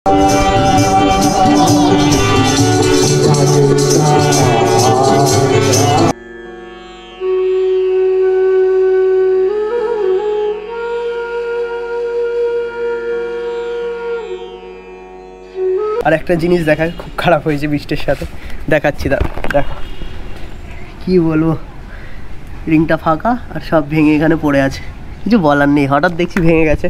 আর একটা জিনিস দেখা খুব খারাপ হয়েছে বৃষ্টির সাথে, দেখাচ্ছি। দেখো কি বলবো, রিংটা ফাঁকা আর সব ভেঙে এখানে পড়ে আছে, কিছু বলার নেই, হঠাৎ দেখছি ভেঙে গেছে।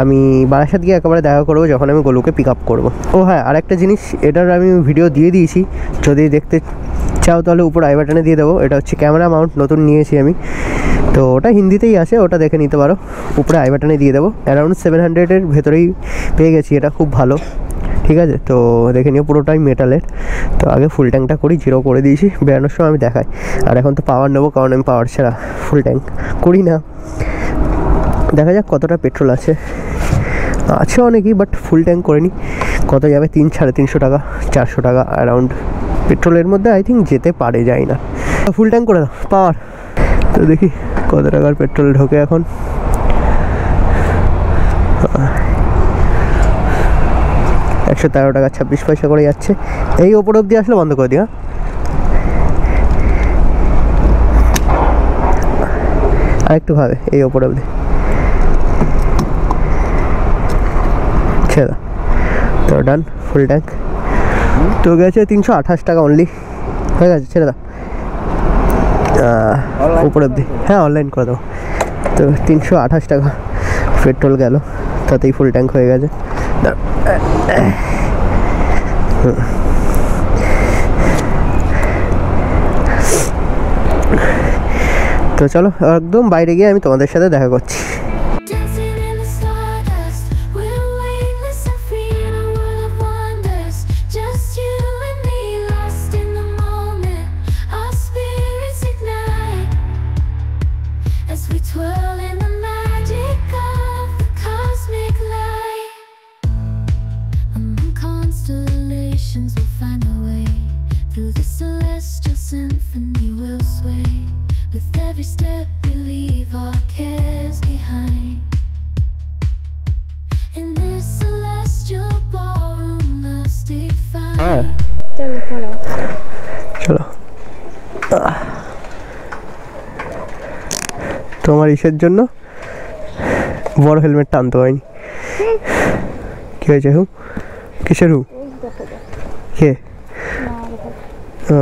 আমি বারাসাত গিয়ে একেবারে দেখা করবো যখন আমি গোলুকে পিক আপ করবো। ও হ্যাঁ, আর একটা জিনিস, এটার আমি ভিডিও দিয়ে দিয়েছি, যদি দেখতে চাও তাহলে উপর আই বাটনে দিয়ে দেবো। এটা হচ্ছে ক্যামেরা মাউন্ট, নতুন নিয়েছি আমি, তো ওটা হিন্দিতেই আসে, ওটা দেখে নিতে পারো, উপরে আই বাটনে দিয়ে দেবো। অ্যারাউন্ড 700-এর ভেতরেই পেয়ে গেছি, এটা খুব ভালো, ঠিক আছে। তো দেখে নিও, পুরোটাই মেটালের। তো আগে ফুল ট্যাঙ্কটা করি, 0 করে দিয়েছি, বেরানোর সময় আমি দেখাই। আর এখন তো পাওয়ার নেবো, কারণ আমি পাওয়ার ছাড়া ফুল ট্যাঙ্ক করি না। দেখা যাক কতটা পেট্রোল আছে অনেকই, বাট ফুল ট্যাঙ্ক করে নিই। কত যাবে, 300-350 টাকা, 400 টাকা অ্যারাউন্ড পেট্রোলের মধ্যে আই থিঙ্ক যেতে পারে, যায় না। ফুল ট্যাঙ্ক করে দাও পাওয়ার। তো দেখি কত টাকার পেট্রোল ঢোকে এখন। 113 টাকা 26 পয়সা করে যাচ্ছে। এই ওপর অবধি আসলে বন্ধ করে দিই। আরেকটু ভাবে, এই ওপর অবধি ছেড়ে। তো ডান, ফুল ট্যাঙ্ক তো গেছে 328 টাকা অনলি, হয়ে গেছে, ছেড়ে দাও উপর অবধি। হ্যাঁ, অনলাইন করে দেবো। তো 328 টাকা পেট্রোল গেল, তাতেই ফুল ট্যাঙ্ক হয়ে গেছে। তো চলো, একদম বাইরে গিয়ে আমি তোমাদের সাথে দেখা করছি। চলো তোমার ইসের জন্য বড় হেলমেটটা আনতে হয়নি। কি হয়েছে? হু কিসের হু? কে? ও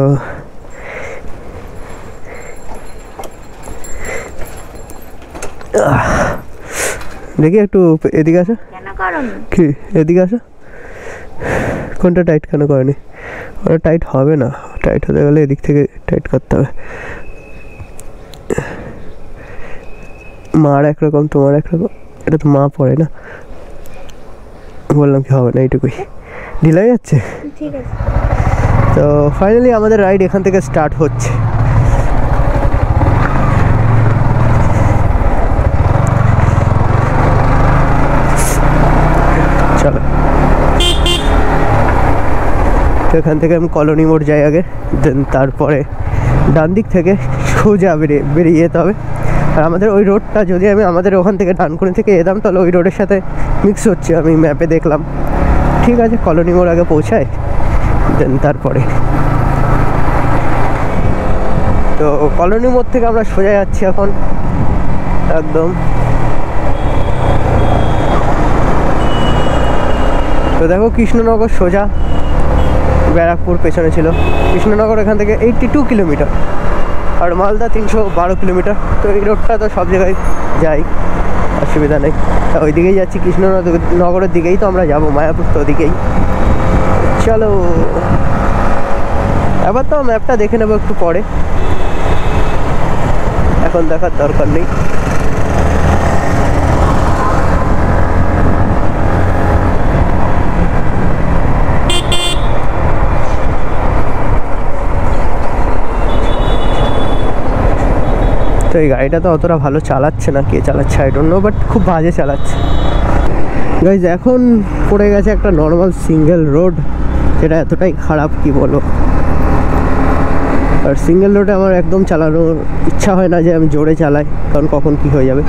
দেখি একটু এদিকে আসো। কি এদিকে আসো? কোনটা টাইট কেন করেনি? ওটা টাইট হবে না, টাইট হতে গেলে এদিক থেকে টাইট করতে হবে। মার একরকম তোমার একরকম, এটা তো মা পড়ে না। বললাম কি হবে না, এইটুকুই ঢিলা হয়ে যাচ্ছে। ঠিক আছে। তো ফাইনালি আমাদের রাইড এখান থেকে স্টার্ট হচ্ছে। চলো, তো এখান থেকে আমি কলোনি মোড় যাই আগে, দেন তারপরে ডান দিক থেকে সোজা বেরিয়ে যেতে হবে। আর আমাদের ওই রোডটা যদি আমি আমাদের ওখান থেকে ডানকুনি থেকে যেতাম তাহলে ওই রোডের সাথে মিক্স হচ্ছে, আমি ম্যাপে দেখলাম। ঠিক আছে, কলোনি মোড় আগে পৌঁছায়, দেন তারপরে। তো কলোনি মোড় থেকে আমরা সোজা যাচ্ছি এখন একদম। তো দেখো কৃষ্ণনগর সোজা, ব্যারাকপুর পেছনে ছিল। কৃষ্ণনগর এখান থেকে 82 কিলোমিটার আর মালদা 312 কিলোমিটার। তো এই রোডটা তো সব জায়গায় যাই, অসুবিধা নেই। ওই দিকেই যাচ্ছি, কৃষ্ণনগরের দিকেই তো আমরা যাবো, মায়াপুর তো ওদিকেই। চলো, এবার তো ম্যাপটা দেখে নেবো একটু পরে, এখন দেখার দরকার নেই। তো এই গাড়িটা তো অতটা ভালো চালাচ্ছে না, কে চালাচ্ছে আই ডোন্ট নো, বাট খুব বাজে চালাচ্ছে। গাইজ এখন পড়ে গেছে একটা নর্মাল সিঙ্গেল রোড, যেটা এতটাই খারাপ কি বলো। আর সিঙ্গেল রোডে আমার একদম চালানোর ইচ্ছা হয় না যে আমি জোরে চালাই, কারণ কখন কি হয়ে যাবে।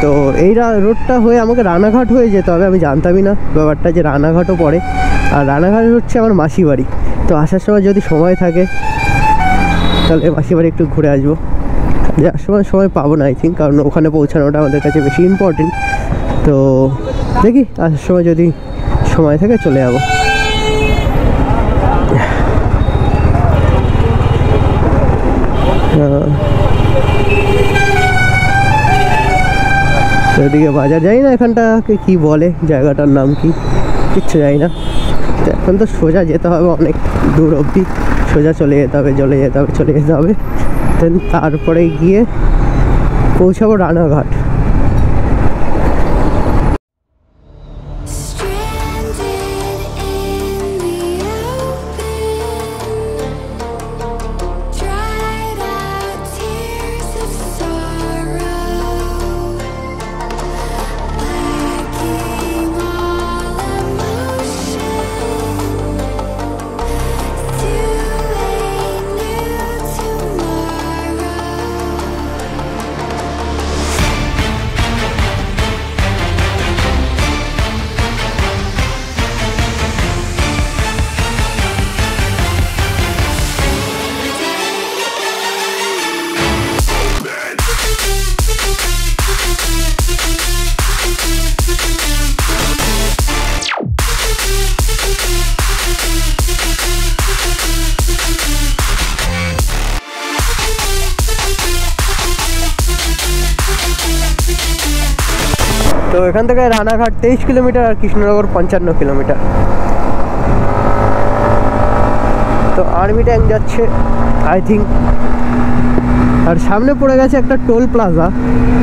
তো এই রোডটা হয়ে আমাকে রানাঘাট হয়ে যেতে হবে। আমি জানতামই না ব্যাপারটা যে রানাঘাটও পড়ে, আর রানাঘাট হচ্ছে আমার মাসি বাড়ি। তো আসার সময় যদি সময় থাকে তাহলে মাসি বাড়ি একটু ঘুরে আসবো। যাওয়ার সময় পাবো না আই থিঙ্ক, কারণ ওখানে পৌঁছানোটা আমাদের কাছে বেশি ইম্পর্টেন্ট। তো দেখি আসার সময় যদি সময় থাকে চলে যাবো। ওইদিকে বাজার যাই না, এখানটাকে কি বলে, জায়গাটার নাম কি কিচ্ছু যাই না। তো এখন তো সোজা যেতে হবে অনেক দূর অবধি, সোজা চলে যেতে হবে, চলে যেতে হবে। দেন তারপরে গিয়ে পৌঁছাবো রানাঘাট। তো এখান থেকে রানাঘাট 23 কিলোমিটার আর কৃষ্ণনগর 55 কিলোমিটার। তো আর্মি ট্যাঙ্ক যাচ্ছে আই থিঙ্ক। আর সামনে পড়ে গেছে একটা টোল প্লাজা,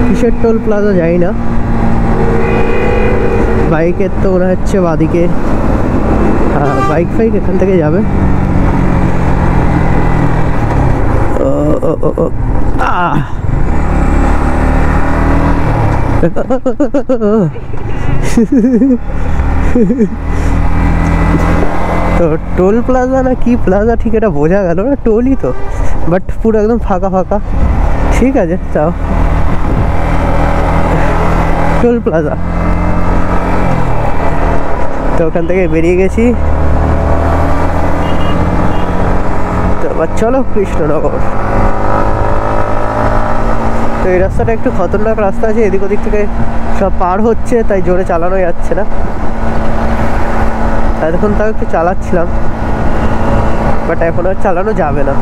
কিসের টোল প্লাজা যাই না। বাইকের তো মনে হচ্ছে বাদিকে, বাইক ফাইক এখান থেকে যাবে। তো টোল প্লাজা না কি প্লাজা ঠিক এটা বোঝা গেল না, টোলই তো, বাট পুরো একদম ফাঁকা ফাঁকা। ঠিক আছে, চাও টোল প্লাজা। তো ওখান থেকে বেরিয়ে গেছি। তো এবার চলো কৃষ্ণনগর। তো এই রাস্তাটা একটু খতরনাক রাস্তা আছে, এদিক ওদিক থেকে সব পার হচ্ছে, তাই জোরে চালানো যাচ্ছে না। এতক্ষণ তাও একটু চালাচ্ছিলাম, বাট এখন আর চালানো যাবে না।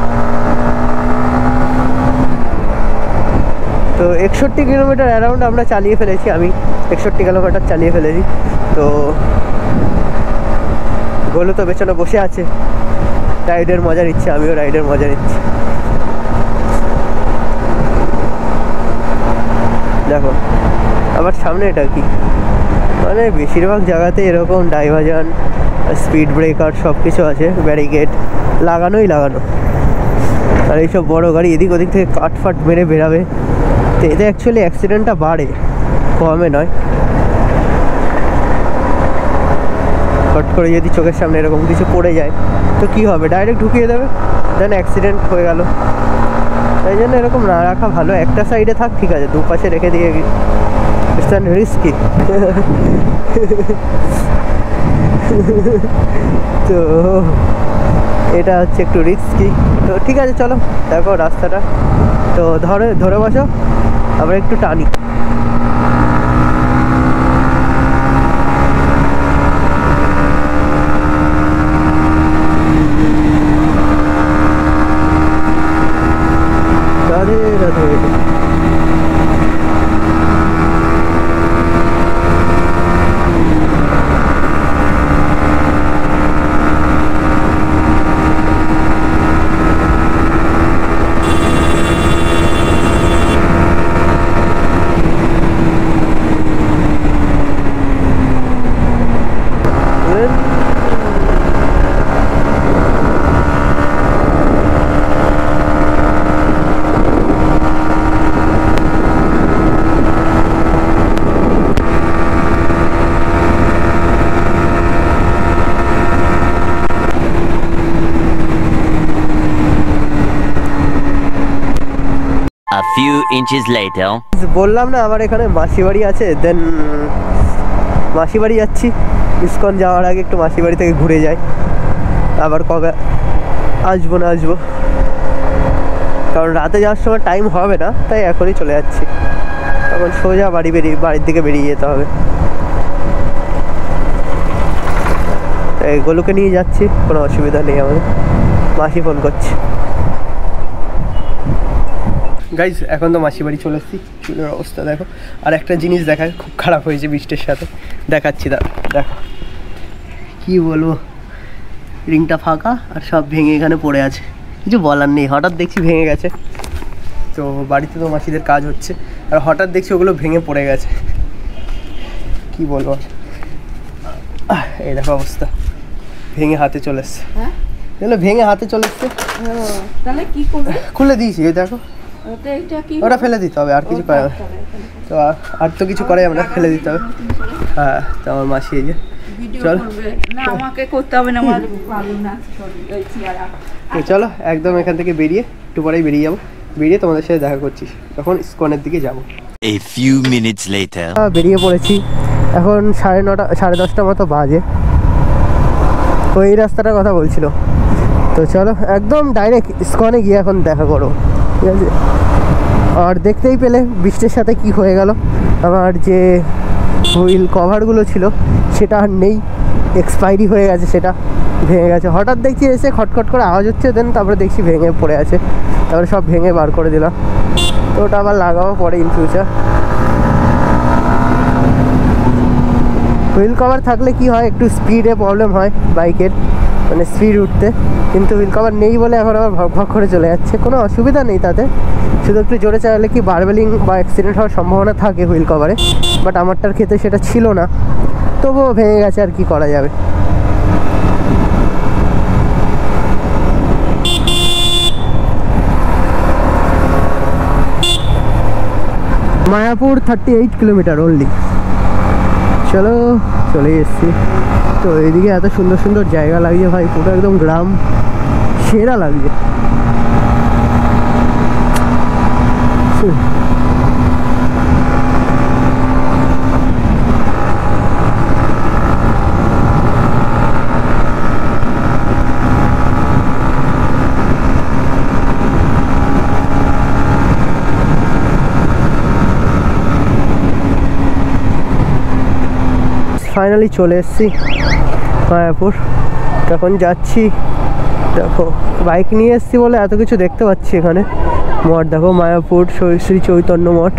তো 61 কিলোমিটার অ্যারাউন্ড আমরা চালিয়ে ফেলেছি, আমি 61 কিলোমিটার চালিয়ে ফেলেছি। তো গোলু তো পেছনে বসে আছে, রাইডের মজা নিচ্ছে, আমিও রাইডের মজা নিচ্ছি। দেখো আবার সামনে এটা কি, মানে বেশিরভাগ জায়গাতে এরকম ডাইভারজন, স্পিড ব্রেকার সব কিছু আছে, ব্যারিকেড লাগানোই লাগানো। আর এইসব বড় গাড়ি এদিক ওদিক থেকে কাটফাট মেরে বেরাবে, তো এতে অ্যাকচুয়ালি অ্যাক্সিডেন্টটা বাড়ে, কমে নয়। হট করে যদি চোখের সামনে এরকম কিছু পড়ে যায় তো কী হবে, ডাইরেক্ট ঢুকিয়ে দেবে, দেন অ্যাক্সিডেন্ট হয়ে গেল। তাই জন্য এরকম না রাখা ভালো, একটা সাইডে থাক ঠিক আছে, দুপাশে রেখে দিয়ে রিস্কি। তো এটা হচ্ছে একটু রিস্কি। তো ঠিক আছে চলো দেখো রাস্তাটা, তো ধরে বসো, আবার একটু টানি। Radhe Radhe. A few inches later. বললাম না আমার এখানে মাসি বাড়ি আছে, দেন মাসি বাড়ি যাচ্ছি। ইসকন যাওয়ার আগে একটু মাসি বাড়ি থেকে ঘুরে যাই, আবার কবে আসবো না আসবো, কারণ রাতে যাওয়ার সময় টাইম হবে না, তাই এখনই চলে যাচ্ছি। তখন সোজা বাড়ির দিকে বেরিয়ে যেতে হবে। তাই গোলুকে নিয়ে যাচ্ছি, কোনো অসুবিধা নেই আমাদের। মাসি ফোন করছি। গাইজ এখন তো মাসি বাড়ি চলে এসেছি, চুলের অবস্থা দেখো। আর একটা জিনিস দেখায়, খুব খারাপ হয়েছে বৃষ্টির সাথে, দেখাচ্ছি দেখো কি বলবো, রিংটা ফাঁকা আর সব ভেঙে এখানে পড়ে আছে, কিছু বলার নেই। হঠাৎ দেখছি ভেঙে গেছে, তো বাড়িতে তো মাসিদের কাজ হচ্ছে, আর হঠাৎ দেখছি ওগুলো ভেঙে পড়ে গেছে, কি বলবো। এই দেখো অবস্থা, ভেঙে হাতে চলে এসছে, ভেঙে হাতে চলে এসছে। তাহলে কি করবে? খুলে দিয়েছি, এই দেখো। ওটা ফেলে দিতে হবে, আর কিছু করে তো, আর তো কিছু করে আমরা, ফেলে দিতে হবে। হ্যাঁ, তো আমার মাসি এই যে চল, না আমাকে করতে হবে না, আমার ভালো না। তো চলো একদম এখান থেকে বেরিয়ে একটু পরেই বেরিয়ে যাবো, বেরিয়ে তোমাদের সাথে দেখা করছি, তখন ইসকনের দিকে যাবো। A few minutes later. বেরিয়ে পড়েছি, এখন 9:30 10:30 মতো বাজে। তো এই রাস্তাটার কথা বলছিল, তো চলো একদম ডাইরেক্ট ইসকনে গিয়ে এখন দেখা করো, ঠিক আছে। আর দেখতেই পেলে বৃষ্টির সাথে কি হয়ে গেল, আমার যে হুইল কভারগুলো ছিল সেটা আর নেই, এক্সপায়ারি হয়ে গেছে, সেটা ভেঙে গেছে। হঠাৎ দেখছি এসে খটখট করে আওয়াজ হচ্ছে, দেন তারপরে দেখছি ভেঙে পড়ে আছে, তারপরে সব ভেঙে বার করে দিলাম। তো ওটা আবার লাগাবো পরে ইন ফিউচার। হুইল কভার থাকলে কি হয়, একটু স্পিডে প্রবলেম হয় বাইকের, মানে স্পিড উঠতে, কিন্তু হুইল কভার নেই বলে এখন আবার ভক ভক করে চলে যাচ্ছে। কোনো অসুবিধা নেই তাতে, শুধু একটু জোরে চালালে কি বারবেলিং বা অ্যাক্সিডেন্ট হওয়ার সম্ভাবনা থাকে হুইল কভারে, বাট আমারটার ক্ষেত্রে সেটা ছিল না, তবুও ভেঙে গেছে, আর কি করা যাবে। Mayapur 38 kilometre only. চলো চলে এসছি। তো এইদিকে এত সুন্দর সুন্দর জায়গা লাগছে ভাই, পুরো একদম গ্রাম, সেরা লাগছে। ফাইনালি চলে এসেছি মায়াপুর। তখন যাচ্ছি, দেখো বাইক নিয়ে এসেছি বলে এত কিছু দেখতে পাচ্ছি এখানে। মঠ দেখো, মায়াপুর শ্রী চৈতন্য মঠ।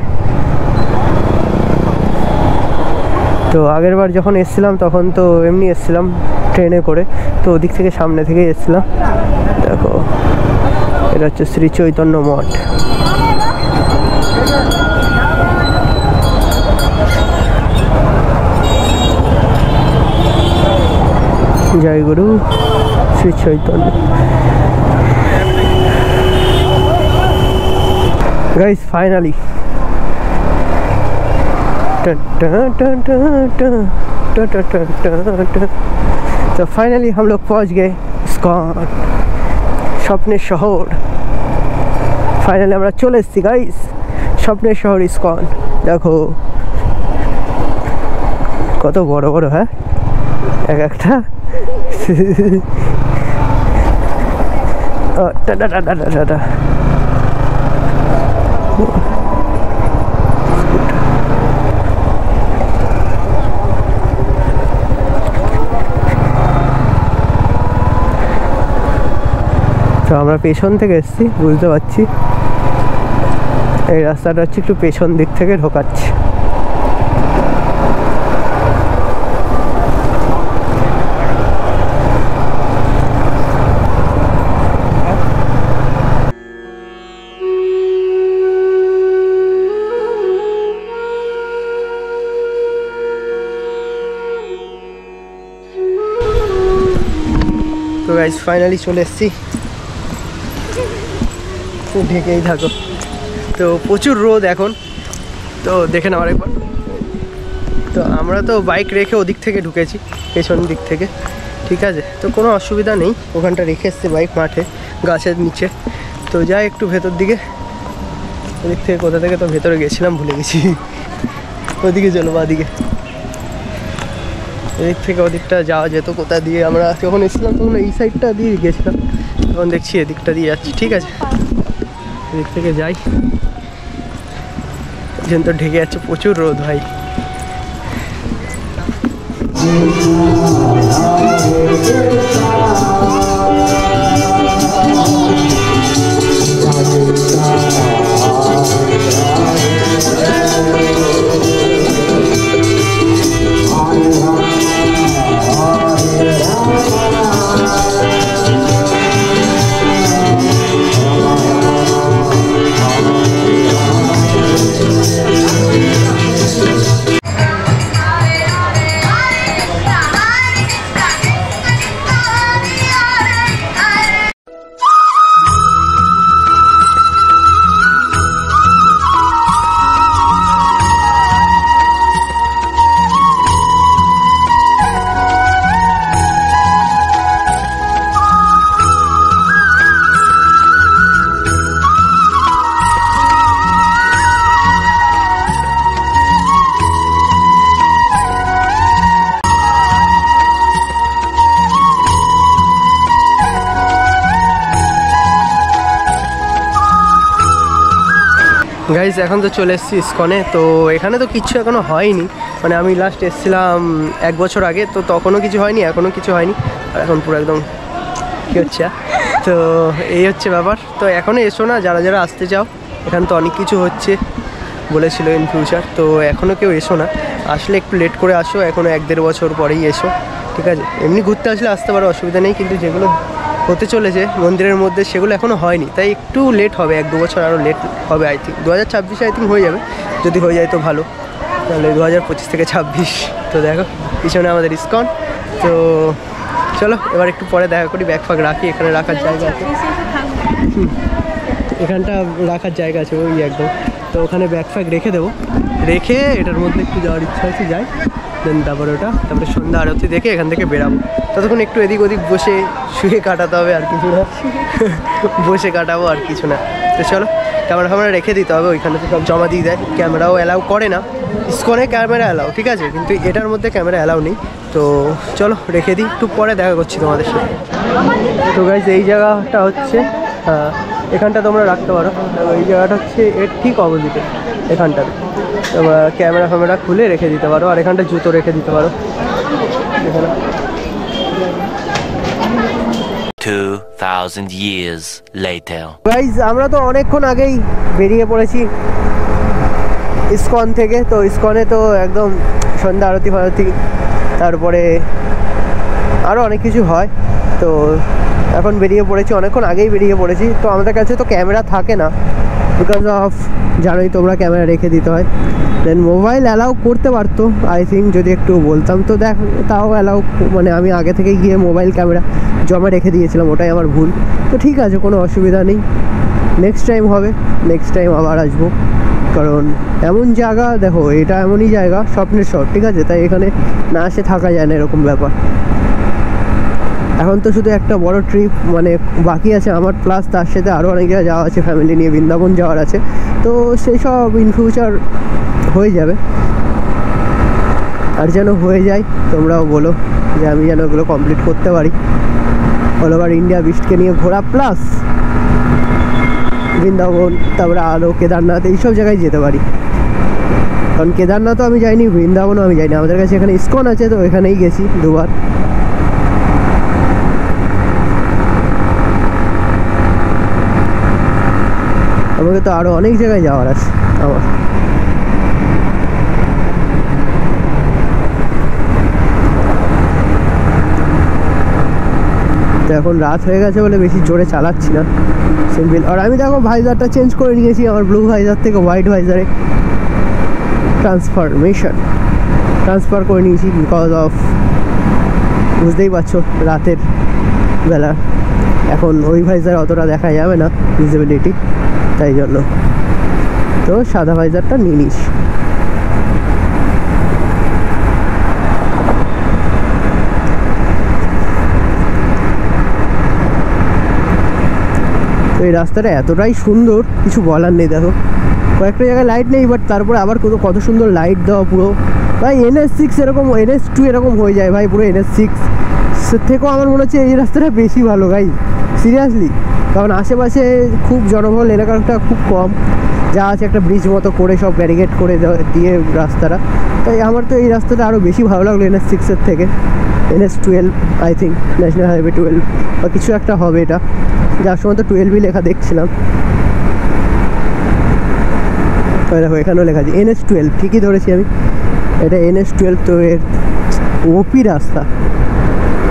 তো আগের বার যখন এসেছিলাম তখন তো এমনি এসেছিলাম ট্রেনে করে, তো ওদিক থেকে সামনে থেকেই এসেছিলাম। দেখো এটা হচ্ছে শ্রী চৈতন্য মঠ। জয় গুরু শ্রী চৈতন্য। गाइस फाइनली तो फाइनली हम लोग पहुंच गए इस्कॉन স্বপ্নের শহর। ফাইনালি আমরা চলে এসেছি গাইস স্বপ্নের শহর ইস্কন। দেখো কত বড় বড়, হ্যাঁ এক একটা। Tata tata tata. তো আমরা পেছন থেকে এসেছি, বুঝতে পারছি এই রাস্তাটা হচ্ছে একটু পেছন দিক থেকে ঢোকাচ্ছে। তো গাইস ফাইনালি চলে এসেছি, ঢেকেই থাকো। তো প্রচুর রোদ এখন, তো দেখে নাও আরেকবার। তো আমরা তো বাইক রেখে ওদিক থেকে ঢুকেছি, পেছন দিক থেকে, ঠিক আছে। তো কোনো অসুবিধা নেই, ওখানটা রেখে এসছে বাইক মাঠে গাছের নিচে। তো যাই একটু ভেতর দিকে, ওদিক থেকে কোথা থেকে তো ভেতরে গেছিলাম ভুলে গেছি। ওদিকে চলো, বাদিকে। এদিক থেকে ওদিকটা যাওয়া যেত, কোথা দিয়ে আমরা যখন এসেছিলাম তখন এই সাইডটা দিয়ে গেছিলাম, তখন দেখছি এদিকটা দিয়ে যাচ্ছি, ঠিক আছে। এদিক থেকে যাই, যেন তো ঢেকে যাচ্ছে, প্রচুর রোদ ভাই। গাইজ এখন তো চলে এসেছি ইস্কনে। তো এখানে তো কিচ্ছু এখনও হয়নি, মানে আমি লাস্ট এসেছিলাম 1 বছর আগে, তো তখনও কিছু হয়নি, এখনও কিছু হয়নি। আর এখন পুরো একদম কী হচ্ছে, তো এই হচ্ছে ব্যাপার। তো এখনও এসো না যারা যারা আসতে চাও, এখানে তো অনেক কিছু হচ্ছে বলেছিল ইন ফিউচার। তো এখনও কেউ এসো না, আসলে একটু লেট করে আসো, এখনও 1-1.5 বছর পরেই এসো, ঠিক আছে। এমনি ঘুরতে আসলে আসতে পারো, অসুবিধা নেই, কিন্তু যেগুলো হতে চলেছে মন্দিরের মধ্যে সেগুলো এখনও হয়নি, তাই একটু লেট হবে, 1-2 বছর আরও লেট হবে। আই থিঙ্ক 2026 আই থিঙ্ক হয়ে যাবে, যদি হয়ে যায় তো ভালো, তাহলে 2025 থেকে 26। তো দেখো পিছনে আমাদের ইস্কন। তো চলো এবার একটু পরে দেখা করি, ব্যাগ ফ্যাগ রাখি, এখানে রাখার জায়গা আছে, এখানটা রাখার জায়গা আছে ওই একদম। তো ওখানে ব্যাগ ফ্যাগ রেখে দেবো, রেখে এটার মধ্যে একটু যাওয়ার ইচ্ছা আছে, যাই দেন তারপরে ওটা, তারপরে সন্ধ্যা আরতি দেখে এখান থেকে বেরাবো। ততক্ষণ একটু এদিক ওদিক বসে শুয়ে কাটাতে হবে, আর কিছু না, বসে কাটাবো আর কিছু না। তো চলো ক্যামেরা ফ্যামেরা রেখে দিতে হবে, ওইখানে তো সব জমা দিয়ে দেয়, ক্যামেরাও অ্যালাউ করে না। ইস্কনে ক্যামেরা অ্যালাউ, ঠিক আছে, কিন্তু এটার মধ্যে ক্যামেরা অ্যালাউ নেই। তো চলো রেখে দিই, একটু পরে দেখা করছি তোমাদের সাথে। তো গাইজ এই জায়গাটা হচ্ছে, এখানটা তোমরা রাখতে পারো, এই জায়গাটা হচ্ছে এর ঠিক অপোজিটে, এখানটাতে ক্যামেরা ফ্যামেরা খুলে রেখে দিতে পারো, আর এখানটা জুতো রেখে দিতে পারো এখানে। 2000 years later. গাইজ আমরা তো অনেকক্ষণ আগেই বেরিয়ে পড়েছি ইসকন থেকে। তো ইসকনে তো একদম সন্ধ্যা আরতি ফারতি, তারপরে আরও অনেক কিছু হয়। তো এখন বেরিয়ে পড়েছি, অনেকক্ষণ আগেই বেরিয়ে পড়েছি। তো আমাদের কাছে তো ক্যামেরা থাকে না, বিকজ অফ জানোই তোমরা ক্যামেরা রেখে দিতে হয়। দেন মোবাইল অ্যালাউ করতে পারতো আই থিঙ্ক, যদি একটু বলতাম। তো দেখ তাও অ্যালাউ, মানে আমি আগে থেকে গিয়ে মোবাইল ক্যামেরা জমা রেখে দিয়েছিলাম, ওটাই আমার ভুল। তো ঠিক আছে, কোনো অসুবিধা নেই, নেক্সট টাইম হবে, নেক্সট টাইম আবার আসবো। কারণ এমন জায়গা দেখো, এটা এমনই জায়গা স্বপ্নের শহর, ঠিক আছে? তাই এখানে না এসে থাকা যায় না, এরকম ব্যাপার। এখন তো শুধু একটা বড় ট্রিপ মানে বাকি আছে আমার, প্লাস তার সাথে আরও অনেক জায়গায় যাওয়া আছে, ফ্যামিলি নিয়ে বৃন্দাবন যাওয়ার আছে। তো সেই সব ইন ফিউচার হয়ে যাবে, আর যেন হয়ে যায় তোমরাও বলো যে আমি যেন ওগুলো কমপ্লিট করতে পারি। অল ওভার ইন্ডিয়া বিস্টকে নিয়ে ঘোরা, প্লাস বৃন্দাবন, তারপরে আরও কেদারনাথ, এইসব জায়গায় যেতে পারি। কারণ কেদারনাথও আমি যাইনি, বৃন্দাবনও আমি যাইনি। আমাদের কাছে এখানে ইসকন আছে, তো এখানেই গেছি দুবার। আমাকে তো আরও অনেক জায়গায় যাওয়ার আছে আমার। তো এখন রাত হয়ে গেছে বলে বেশি জোরে চালাচ্ছি না, সিম্পল। আর আমি দেখো ভাইজারটা চেঞ্জ করে নিয়েছি, আমার ব্লু ভাইজার থেকে হোয়াইট ভাইজারে ট্রান্সফার করে নিয়েছি, বিকজ অফ বুঝতেই পারছো রাতের বেলা এখন ওই ভাইজার অতটা দেখা যাবে না ভিজিবিলিটি, তাই জন্য তো সাদা ভাইজারটা নিয়ে নিস। তো এই রাস্তাটা এতটাই সুন্দর, কিছু বলার নেই। দেখো কয়েকটা জায়গায় লাইট নেই, বাট তারপরে আবার কত সুন্দর লাইট দেওয়া পুরো। ভাই NH6 এরকম, NH2 এরকম হয়ে যায় ভাই, পুরো NH6 থেকেও আমার মনে হচ্ছে এই রাস্তাটা বেশি ভালো ভাই, সিরিয়াসলি। কারণ আশেপাশে খুব জনবহুল এলাকাটা খুব কম, যা আছে একটা ব্রিজ মতো করে সব ব্যারিকেড করে দিয়ে রাস্তাটা। তাই আমার তো এই রাস্তাটা আরও বেশি ভালো লাগলো NH6-এর থেকে। NH12 I think, national highway 12 বা কিছু একটা হবে এটা, যার সময় তো 12ই লেখা দেখছিলাম। দেখো এখানেও লেখা আছে NH12, ঠিকই ধরেছি আমি, এটা NH12। তো এর ওপি রাস্তা,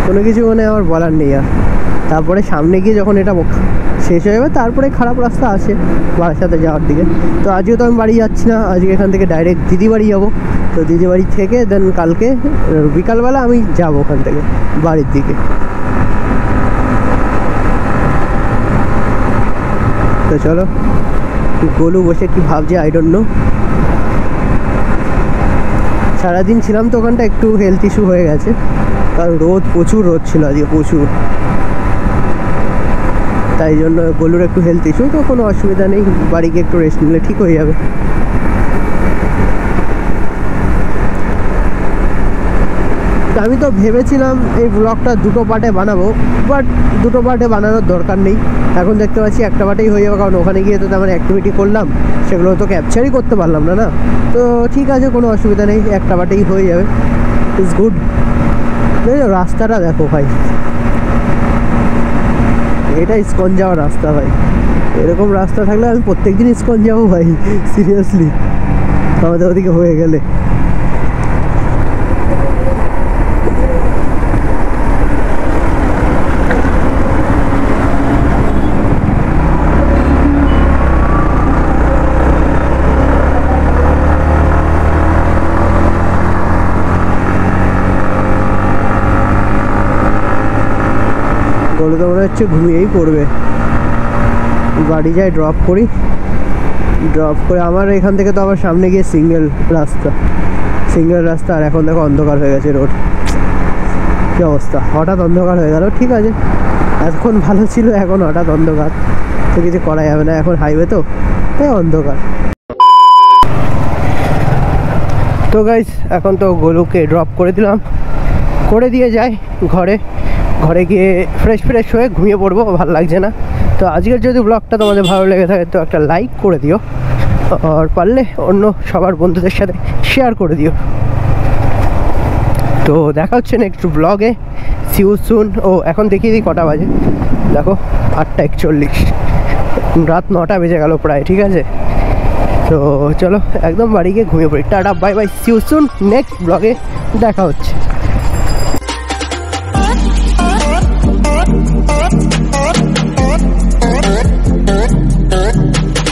কোনো কিছু মানে আমার বলার নেই। আর তারপরে সামনে গিয়ে যখন এটা শেষ হয়ে যাবে, তারপরে খারাপ রাস্তা আছে বাড়ির সাথে যাওয়ার দিকে। তো আজকে তো আমি বাড়ি যাচ্ছি না, আজকে এখান থেকে ডাইরেক্ট দিদি বাড়ি যাবো। তো দিদি বাড়ি থেকে দেন কালকে বিকালবেলা আমি যাবো ওখান থেকে বাড়ির দিকে। তো চলো, গোলু বসে কি ভাবছে আই ডোন্ট নো। সারাদিন ছিলাম তো ওখানটা, একটু হেলথ ইস্যু হয়ে গেছে, কারণ প্রচুর রোদ ছিল আজকে, প্রচুর। তাই জন্য গোলুর একটু হেলথ ইস্যু, তো কোনো অসুবিধা নেই, বাড়ি গিয়ে একটু রেস্ট নিলে ঠিক হয়ে যাবে। আমি তো ভেবেছিলাম এই ব্লগটা দুটো পার্টে বানাবো, বাট দুটো পার্টে বানানোর দরকার নেই। এখন দেখতে পাচ্ছি একটা পার্টেই হয়ে যাবে, কারণ ওখানে গিয়ে তো তেমন অ্যাক্টিভিটি করলাম, সেগুলো তো ক্যাপচারই করতে পারলাম না। তো ঠিক আছে, কোনো অসুবিধা নেই, একটা পার্টেই হয়ে যাবে, ইটস গুড। রাস্তাটা দেখো ভাই, এটা ইসকন যাওয়ার রাস্তা ভাই। এরকম রাস্তা থাকলে আমি প্রত্যেকদিন ইসকন যাবো ভাই, সিরিয়াসলি, আমাদের ওদিকে হয়ে গেলে। বলে তো মনে হচ্ছে ঘুমিয়েই পড়বে। বাড়ি যাই, ড্রপ করে আমার এখান থেকে তো আবার সামনে গিয়ে সিঙ্গেল রাস্তা। আর এখন দেখো অন্ধকার হয়ে গেছে রোড, কী অবস্থা, হঠাৎ অন্ধকার হয়ে গেল। ঠিক আছে, এতক্ষণ ভালো ছিল, এখন হঠাৎ অন্ধকার, তো কিছু করা যাবে না, এখন হাইওয়ে তো, তাই অন্ধকার। তো গাইস, এখন তো গোলুকে ড্রপ করে দিলাম, করে দিয়ে যাই ঘরে গিয়ে ফ্রেশ হয়ে ঘুমিয়ে পড়বো, ভালো লাগছে না। তো আজকের যদি ব্লগটা তোমাদের ভালো লেগে থাকে তো একটা লাইক করে দিও, আর পারলে অন্য সবার বন্ধুদের সাথে শেয়ার করে দিও। তো দেখা হচ্ছে নেক্সট ব্লগে, সিউ সুন। ও এখন দেখিয়ে দিই কটা বাজে, দেখো 8:41, রাত 9টা বেজে গেল প্রায়, ঠিক আছে। তো চলো একদম বাড়ি গিয়ে ঘুমিয়ে পড়ি। Tata, bye bye, see you soon, next ব্লগে দেখা হচ্ছে।